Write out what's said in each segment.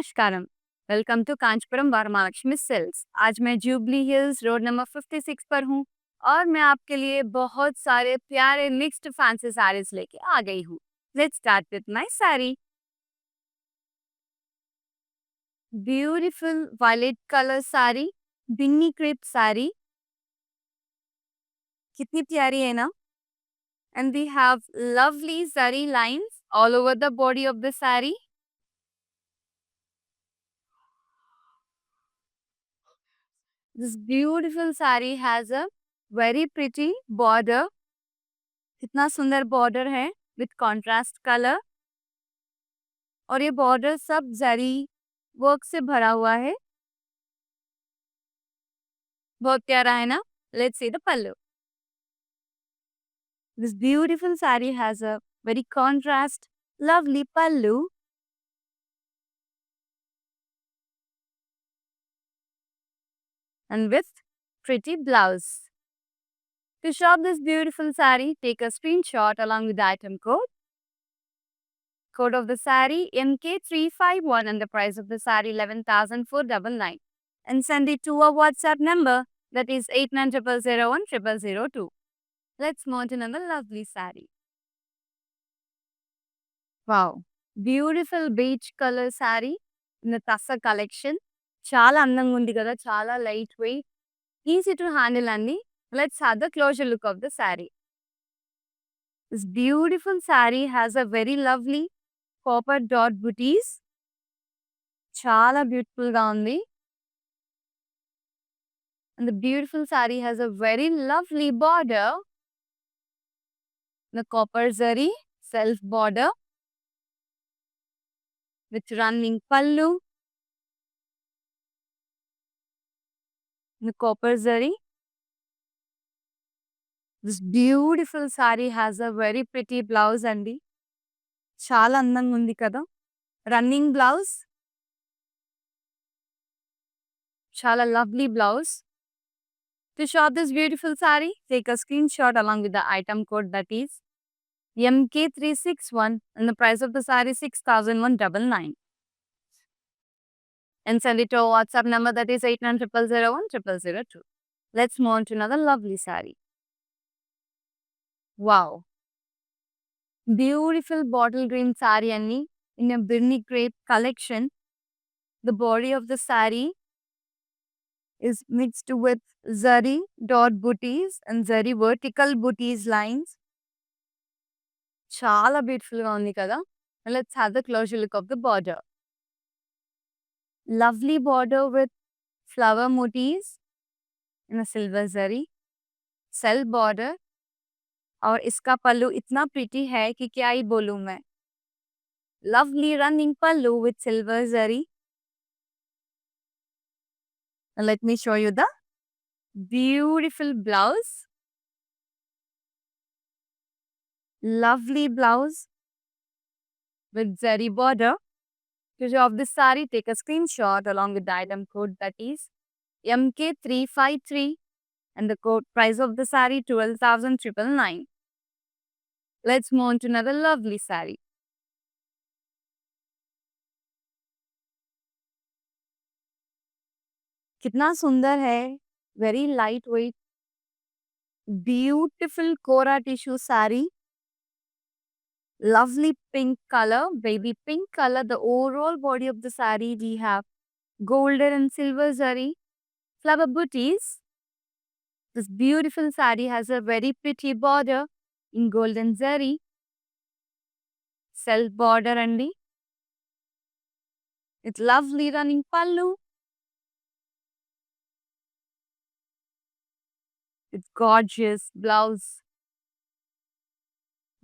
नमस्कारम। Welcome to Kanchipuram Varamalakshmi Silks. आज मैं jubilee hills road number 56 पर हूँ और मैं आपके लिए बहुत सारे प्यारे मिक्स्ड फैंसी साड़ीज लेके आ गई हूँ। Let's start with my sari. Beautiful violet colour sari, Binny crepe sari, कितनी प्यारी है ना। And we have lovely zari lines all over the body of the sari. This beautiful sari has a very pretty border. कितना सुंदर बॉर्डर है विथ कॉन्ट्रास्ट कलर। और ये बॉर्डर सब जरी वर्क से भरा हुआ है। बहुत प्यारा है ना। Let's see the pallu. This beautiful sari has a very contrast lovely pallu and with pretty blouse. To shop this beautiful saree, take a screenshot along with the item code. Code of the saree MK351 and the price of the saree 11,499. And send it to our WhatsApp number that is 8900010002. Let's mount another lovely saree. Wow. Beautiful beige color saree in the Tassa collection. చాలా అందంగా ఉంది కదా, చాలా light weight, easy to handle అండి. Let's have the closer look of the saree. This beautiful saree has a very lovely copper dot booties. చాలా beautiful గా ఉంది. And the beautiful saree has a very lovely border. The copper zari self border with running pallu. The copper zari. This beautiful saree has a very pretty blouse అండి. చాలా అందంగా ఉంది కదా. Running blouse, చాలా lovely blouse. To shop this beautiful saree, take a screenshot along with the item code that is MK361 and the price of the saree 6,199. And send it to our WhatsApp number that is 8900010002. Let's move on to another lovely saree. Wow. Beautiful bottle green saree anni in a Birni crepe collection. The body of the saree is mixed with zari dot booties and zari vertical booties lines. Chala beautiful ga undi kada. Let's have the closer look of the border. Lovely border with flower motifs in a silver zari. Self border. और इसका पल्लू इतना pretty है कि क्या ही बोलूं मैं. Lovely running pallu with silver zari. And let me show you the beautiful blouse. Lovely blouse with zari border. To shop this saree, take a screenshot along with the item code that is MK353 and the code price of the saree 12,999. Let's move on to another lovely saree. कितना सुंदर है. Very lightweight, beautiful Kora tissue saree. Lovely pink color, baby pink color. The overall body of the saree we have golden and silver zari flower booties. This beautiful saree has a very pretty border in golden zari. Self border andi. It's lovely running pallu. It's gorgeous blouse.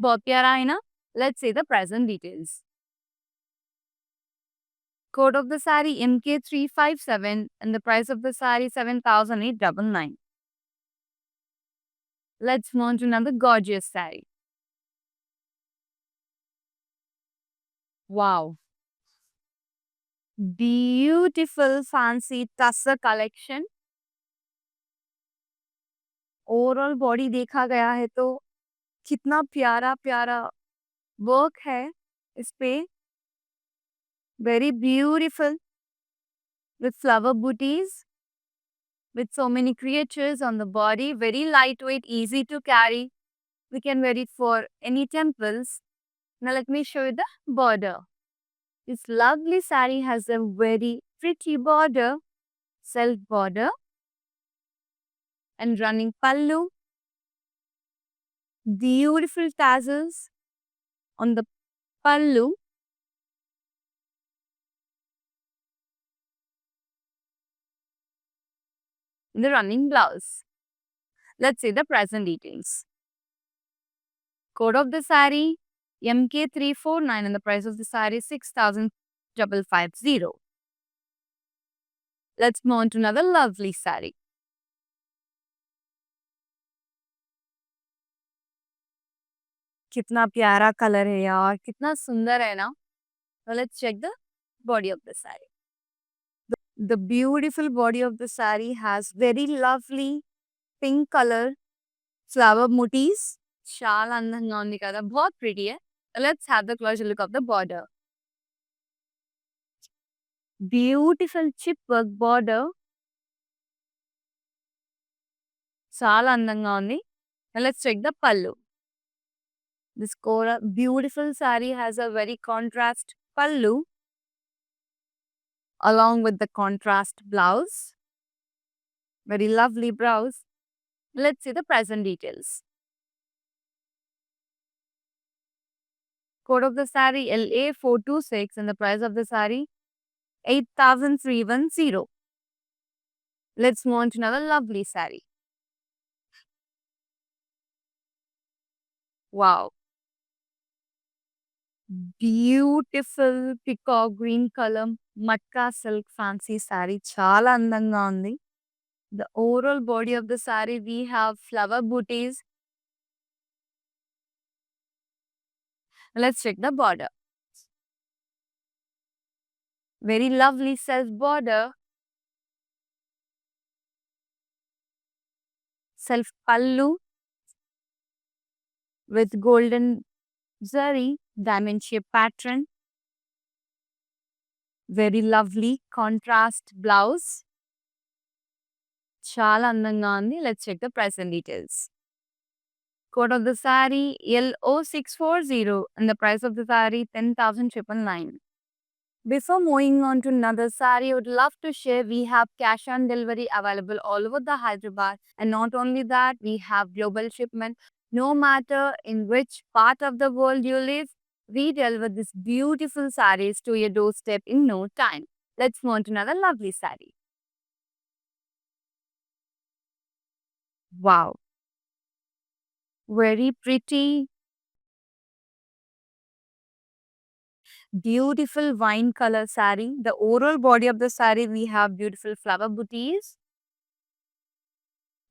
बहुत प्यारा है ना. Let's see the present details. Code of the saree MK357 and the price of the saree 7,899. Let's move on to another gorgeous saree. Wow. Beautiful fancy tussar collection. Overall body देखा गया है तो कितना प्यारा प्यारा वर्क है इस पे. Very beautiful with flower booties, with so many creatures on the body. Very lightweight, easy to carry. We can wear it for any temples. Now let me show you the border. This lovely sari has a very pretty border, self border, and running pallu. Beautiful tassels on the pallu. In the running blouse. Let's see the present details. Code of the sari MK349 and the price of the sari 6,550. Let's move on to another lovely sari. कितना प्यारा colour है यार, कितना सुंदर है ना. Now let's check the body of the sari. The beautiful body of the sari has very lovely pink color flower motifs. చాలా అందంగా ఉంది కదా, बहुत pretty है. Let's have the closer look of the border. Beautiful chip work border. చాలా అందంగా ఉంది. Now let's check the pallu. This beautiful sari has a very contrast pallu along with the contrast blouse. Very lovely blouse. Let's see the present details. Code of the sari LA426 and the price of the sari 8,310. Let's move on to another lovely sari. Wow. Beautiful peacock green color matka silk fancy sari. Chala andanga undi. The overall body of the sari, we have flower booties. Let's check the border. Very lovely self border. Self pallu with golden zari diamond shape pattern. Very lovely contrast blouse. Chala andanga undi. Let's check the present details. Code of the sari LO640 and the price of the sari 10,999. Before moving on to another sari, I would love to share we have cash on delivery available all over the Hyderabad, and not only that, we have global shipment. No matter in which part of the world you live, we deliver these beautiful saris to your doorstep in no time. Let's move on to another lovely sari. Wow. Very pretty, beautiful wine color sari. The overall body of the sari, we have beautiful flower booties.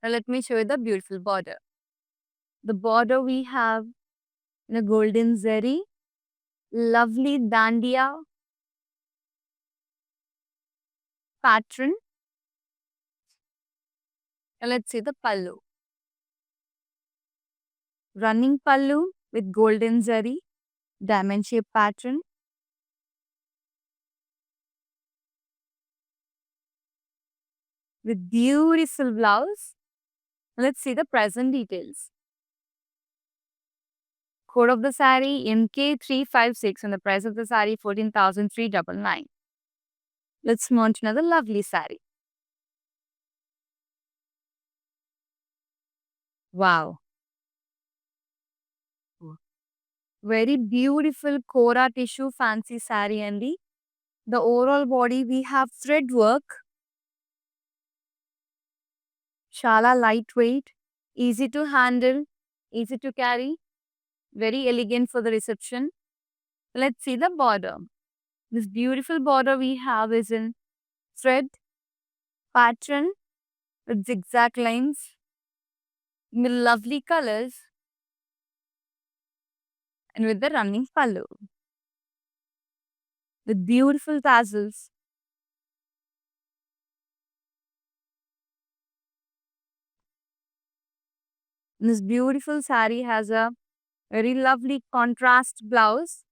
Now let me show you the beautiful border. The border we have in a golden zari, lovely dandiya pattern. Now let's see the pallu. Running pallu with golden zari, diamond shape pattern. With beautiful blouse. Let's see the present details. Code of the sari MK356 and the price of the sari 14,399. Let's move on to another lovely sari. Wow. Very beautiful Kora tissue fancy sari andi. The overall body we have thread work. Chala lightweight, easy to handle, easy to carry, very elegant for the reception. Let's see the border. This beautiful border we have is in thread pattern with zigzag lines, with lovely colors, and with the running pallu. With beautiful tassels. This beautiful sari has a very lovely contrast blouse.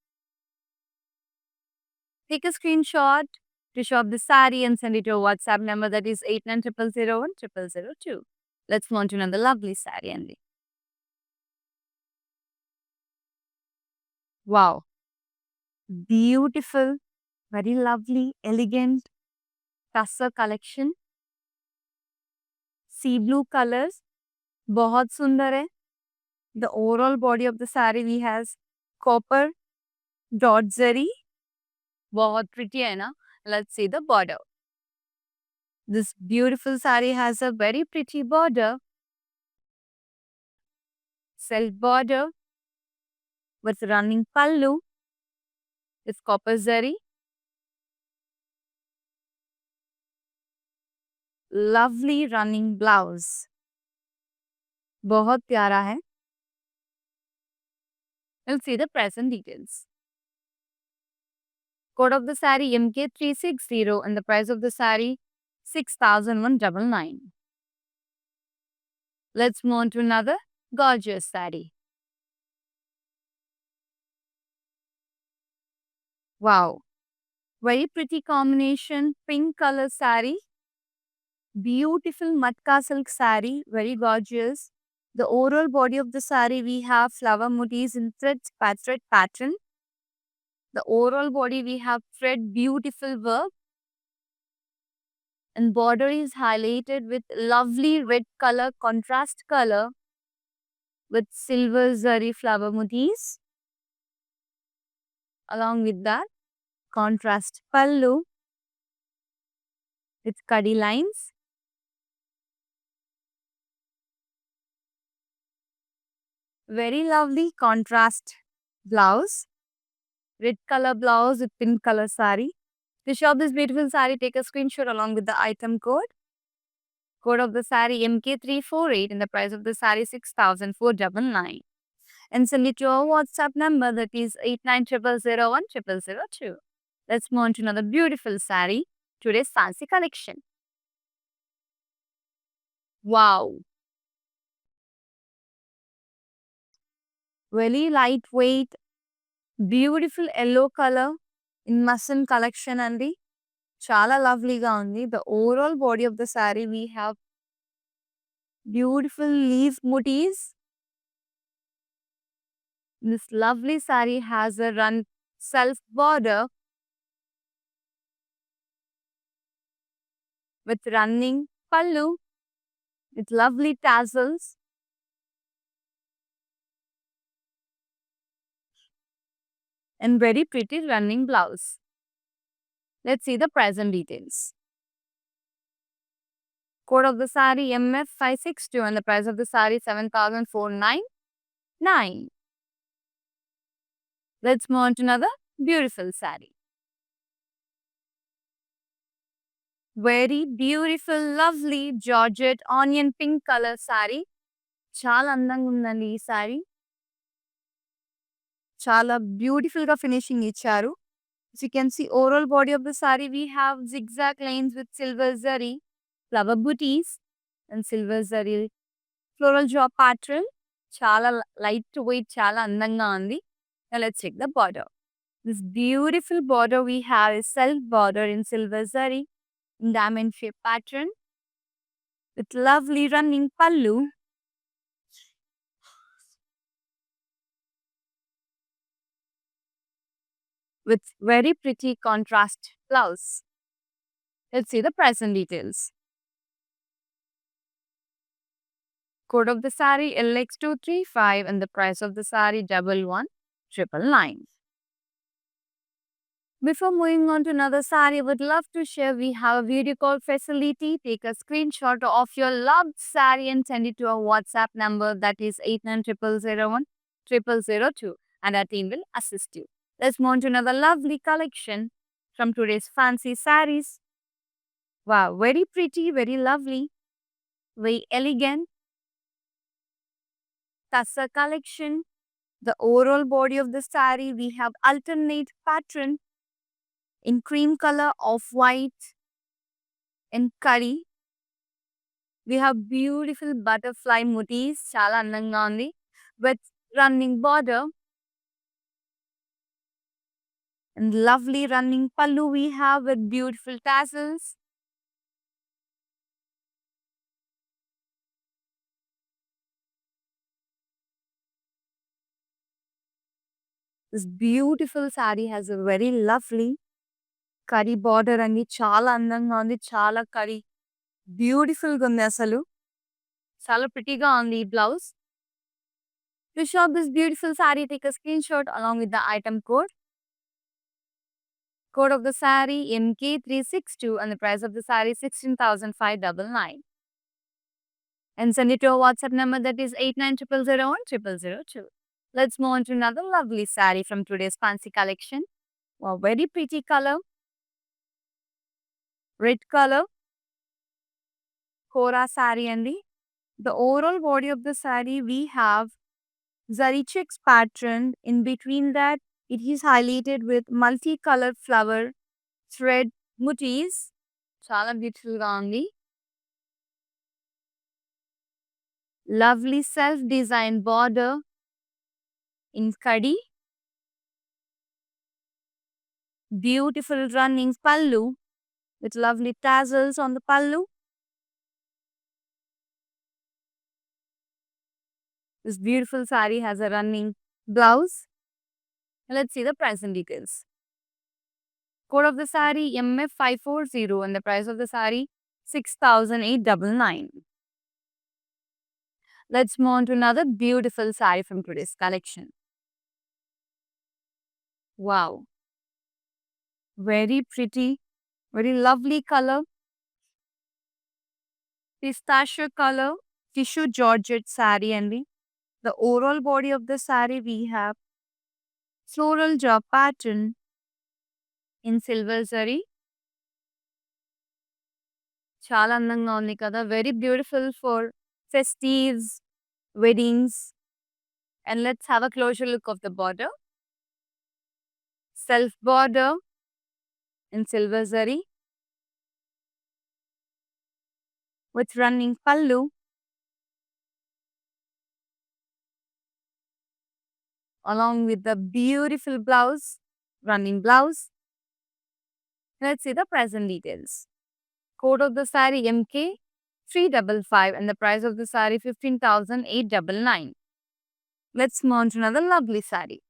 Take a screenshot to shop the saree and send it to our WhatsApp number, that is 8900010002. Let's move on to another lovely saree, Andy. Wow. Beautiful, very lovely, elegant tussar collection. Sea blue colors. बहुत सुंदर है. The overall body of the saree we has copper dot zari. बहुत pretty है ना? Let's see the border. This beautiful saree has a very pretty border. Self border with running pallu. It's copper zari. Lovely running blouse. बहुत प्यारा है. We'll see the present details. Code of the saree MK360 and the price of the saree 6,199. Let's move on to another gorgeous saree. Wow. Very pretty combination. Pink color saree. Beautiful matka silk saree. Very gorgeous. The overall body of the saree we have flower motifs in thread pattern. The overall body we have thread beautiful work. And border is highlighted with lovely red color, contrast color with silver zari flower motifs. Along with that, contrast pallu with kadi lines. Very lovely contrast blouse. Red color blouse with pink color saree. To shop this beautiful saree, take a screenshot along with the item code. Code of the saree MK348 and the price of the saree 6,499. And send it to our WhatsApp number, that is 8900010002. Let's move on to another beautiful saree. Today's fancy collection. Wow. Very lightweight, beautiful yellow color in muslin collection andi. Chala lovelyga undi. The overall body of the saree we have beautiful leaf motifs. This lovely saree has a run self border with running pallu with lovely tassels. And very pretty running blouse. Let's see the present details. Code of the saree MF562 and the price of the saree 7,499. Let's move on to another beautiful saree. Very beautiful, lovely Georgette onion pink color saree. Chala andanga undandi ee saree. Chala beautiful ga finishing icharu. As you can see, overall body of the saree we have zigzag lines with silver zari, flower booties and silver zari floral jaw pattern. Chala lightweight, chala andanga undi. Now let's check the border. This beautiful border we have is self border in silver zari in diamond shape pattern with lovely running pallu. With very pretty contrast blouse. Let's see the present details. Code of the saree LX235 and the price of the saree 11999. Before moving on to another saree, I would love to share we have a video call facility. Take a screenshot of your loved saree and send it to our WhatsApp number, that is 8900010002, and our team will assist you. Let's move on to another lovely collection from today's fancy sarees. Wow, very pretty, very lovely, very elegant tussar collection. The overall body of the saree we have alternate pattern in cream color, off-white and curry. We have beautiful butterfly motifs, chala andanga undi, with running border And lovely running pallu we have with beautiful tassels. This beautiful saree has a very lovely curry border and chala andanga undi, chala curry. Beautiful గా ఉంది అసలు. చాలా prettyగా ఉంది ఈ blouse. To shop this beautiful saree, take a screenshot along with the item code. Code of the saree MK362 and the price of the saree 16,599. And send it to our WhatsApp number, that is 8900010002. Let's move on to another lovely saree from today's fancy collection. Wow, very pretty color. Red color. Kora saree andi. The overall body of the saree we have zari checks pattern. In between that, it is highlighted with multicolored flower thread motifs. Chala beautiful గా ఉంది. Lovely self-designed border in kadi. Beautiful running pallu with lovely tassels on the pallu. This beautiful saree has a running blouse. Let's see the price and details. Code of the saree MF540 and the price of the saree 6,899. Let's move on to another beautiful saree from today's collection. Wow. Very pretty, very lovely color. Pistachio color, tissue georgette saree and the overall body of the saree we have floral jaw pattern in silver zari. Chala andanga undi kada. Very beautiful for festives, weddings. And let's have a closer look of the border. Self border in silver zari with running pallu. Along with the beautiful blouse, running blouse. Let's see the present details. Code of the saree MK355 and the price of the saree 15,899. Let's move on to another lovely saree.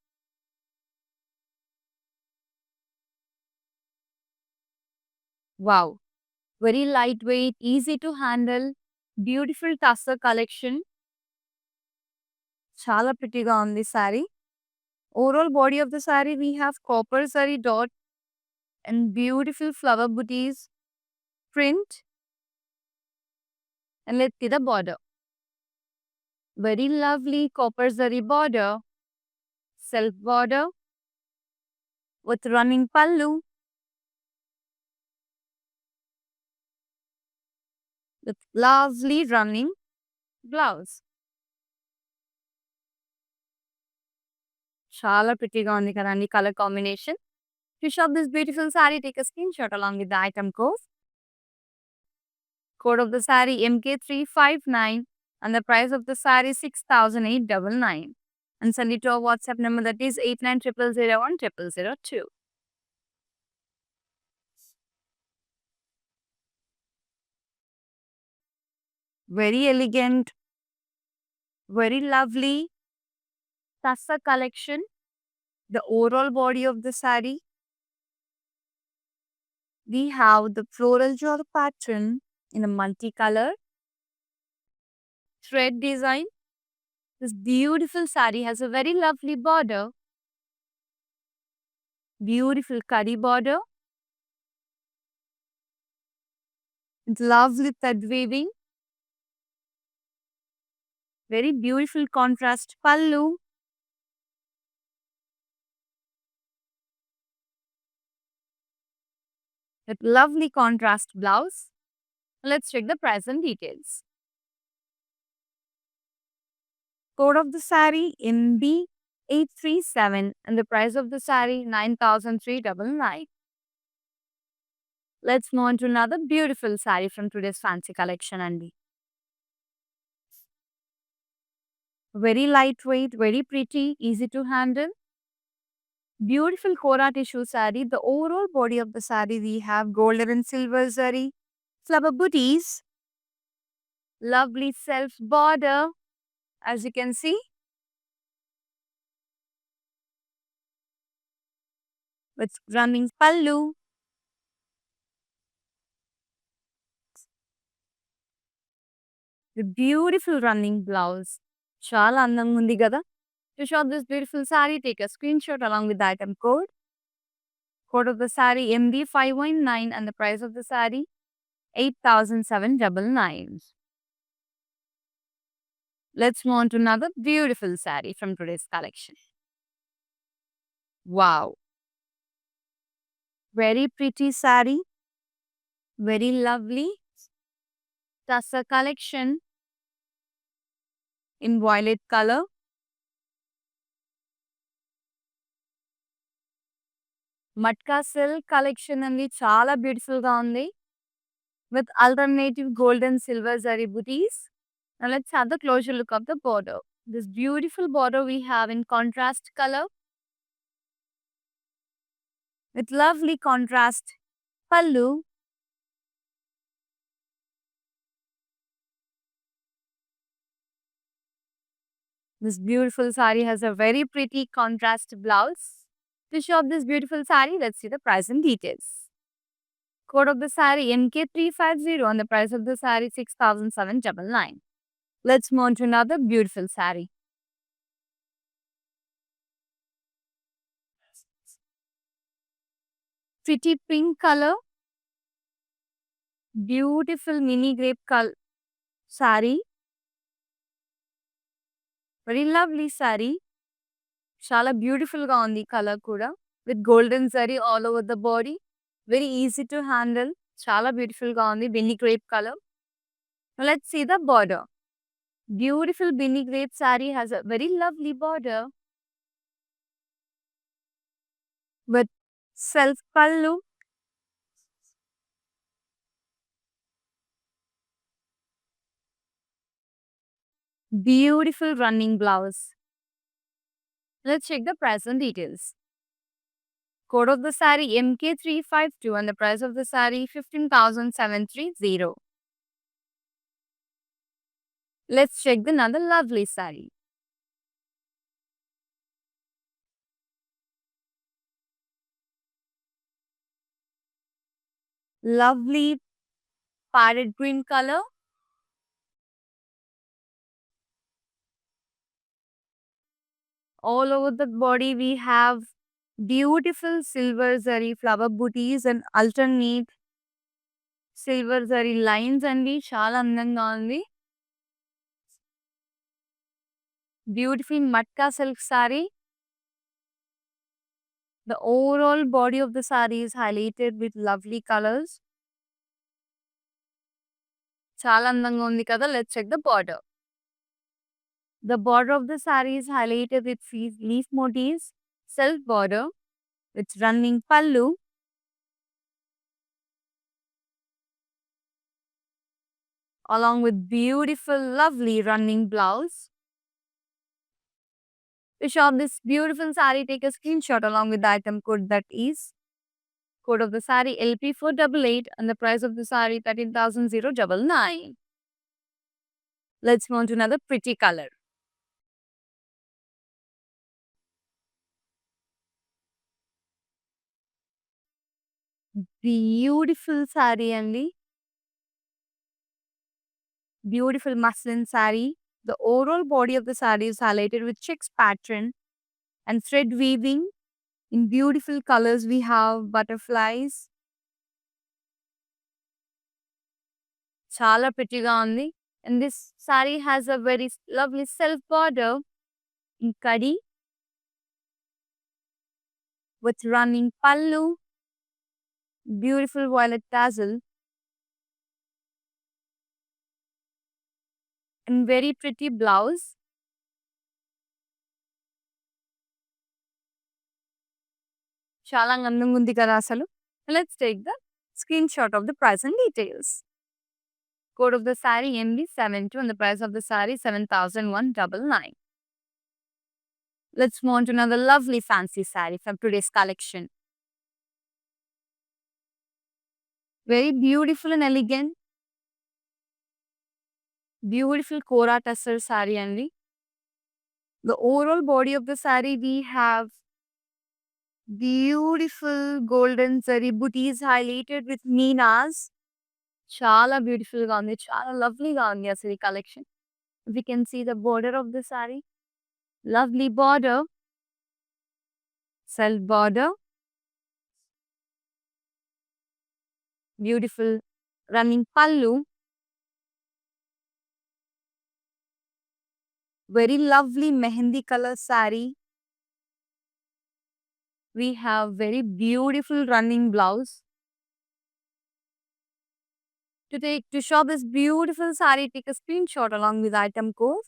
Wow, very lightweight, easy to handle, beautiful tussar collection. Chala prettyga undi saree. Overall body of the saree we have copper zari dot and beautiful flower booties print. And let's see the border. Very lovely copper zari border, self border with running pallu with lovely running blouse. Chala prettyga undi kadandi color combination. To shop this beautiful saree, take a screenshot along with the item code. Code of the saree MK359 and the price of the saree 6,899. And send it to our WhatsApp number, that is 8900010002. Very elegant, very lovely tussar collection. The overall body of the saree, we have the floral jaw pattern in a multicolor thread design. This beautiful saree has a very lovely border, beautiful curry border, with lovely thread weaving, very beautiful contrast pallu, with lovely contrast blouse. Let's check the price and details. Code of the saree MB837 and the price of the saree 9,399. Let's move on to another beautiful saree from today's fancy collection, Andy. Very lightweight, very pretty, easy to handle. Beautiful Kora tissue saree. The overall body of the saree we have golden and silver zari, flower booties, lovely self border, as you can see, with running pallu, the beautiful running blouse. Chala andam undi kada. To shop this beautiful saree, take a screenshot along with the item code. Code of the saree MD519 and the price of the saree 8,799. Let's move on to another beautiful saree from today's collection. Wow. Very pretty saree. Very lovely. Tussar collection in violet color. Matka silk collection and chala beautiful ga undi with alternative gold and silver zari booties. Now let's have the closer look of the border. This beautiful border we have in contrast color with lovely contrast pallu. This beautiful sari has a very pretty contrast blouse. To shop this beautiful sari, let's see the price and details. Code of the sari MK350 and the price of the sari 6,799. Let's move on to another beautiful sari. Pretty pink color. Beautiful mini grape color sari. Very lovely sari. Chala beautiful ga undi color kuda with golden zari all over the body. Very easy to handle. Chala beautiful ga undi mini grape color. Now let's see the border. Beautiful mini grape sari has a very lovely border with self pallu. Beautiful running blouse. Let's check the price and details. Code of the sari MK352 and the price of the sari 15,730. Let's check the another lovely sari. Lovely parrot green color. All over the body we have beautiful silver zari flower booties and alternate silver zari lines and chala andanga undi. Beautiful matka silk sari. The overall body of the sari is highlighted with lovely colors. Chala andanga undi kada. Let's check the border. The border of the sari is highlighted with leaf motifs, self border with running pallu, along with beautiful, lovely running blouse. To shop this beautiful sari, take a screenshot along with the item code that is code of the sari LP488 and the price of the sari 13,099. Let's move on to another pretty color. Beautiful sari only. Beautiful muslin sari. The overall body of the sari is highlighted with checks pattern and thread weaving. In beautiful colors, we have butterflies. Chala prettiga undi. And this sari has a very lovely self border in kadi with running pallu, beautiful violet tassel, and very pretty blouse. Chala అందంగా ఉంది కదా అసలు. Let's take the screenshot of the price and details. Code of the sari MB72 and the price of the sari 7,199. Let's move on to another lovely fancy saree from today's collection. Very beautiful and elegant. Beautiful Kora Tussar saree only. The overall body of the saree, we have beautiful golden zari booties highlighted with meenas. Chala beautiful గా ఉంది. చాలా lovelyగా ఉంది అసలు ఈ collection. We can see the border of the saree. Lovely border. Self border. Beautiful running pallu. Very lovely mehendi color saree. We have very beautiful running blouse. To shop this beautiful saree, take a screenshot along with item code.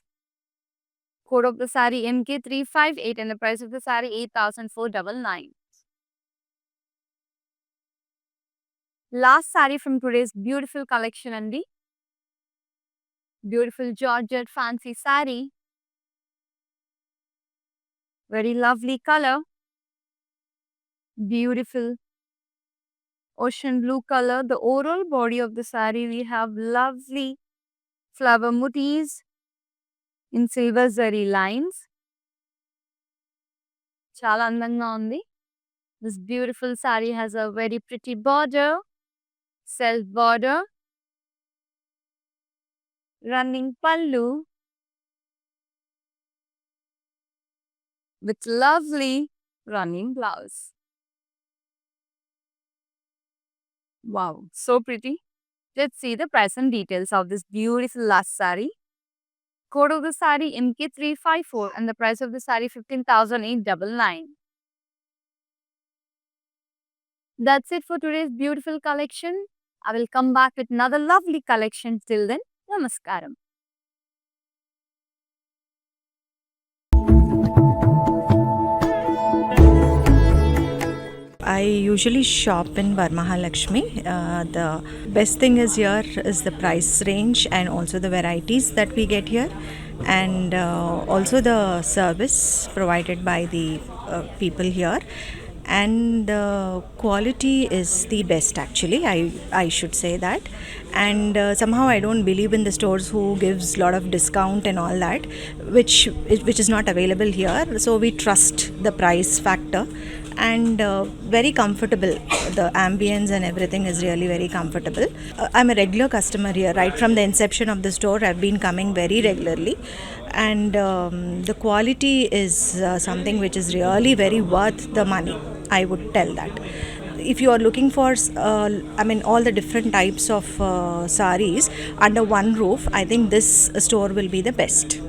Code of the saree MK358 and the price of the saree 8,499. Last saree from today's beautiful collection andi. Beautiful Georgette fancy saree. Very lovely color. Beautiful ocean blue color. The overall body of the saree, we have lovely flower motifs in silver zari lines. Chala andanga undi. This beautiful saree has a very pretty border, self border, running pallu with lovely running blouse. Wow, so pretty. Let's see the price and details of this beautiful last saree. Code of the saree MK354 and the price of the saree 15,899. That's it for today's beautiful collection. I will come back with another lovely collection. Till then, namaskaram. I usually shop in Varmahalakshmi. The best thing is here is the price range and also the varieties that we get here, and also the service provided by the people here, and the quality is the best actually. I should say that, and somehow I don't believe in the stores who gives lot of discount and all that, which is not available here. So we trust the price factor, and very comfortable. The ambience and everything is really very comfortable. I'm a regular customer here right from the inception of the store. I've been coming very regularly, and the quality is something which is really very worth the money, I would tell that. If you are looking for all the different types of sarees under one roof, I think this store will be the best.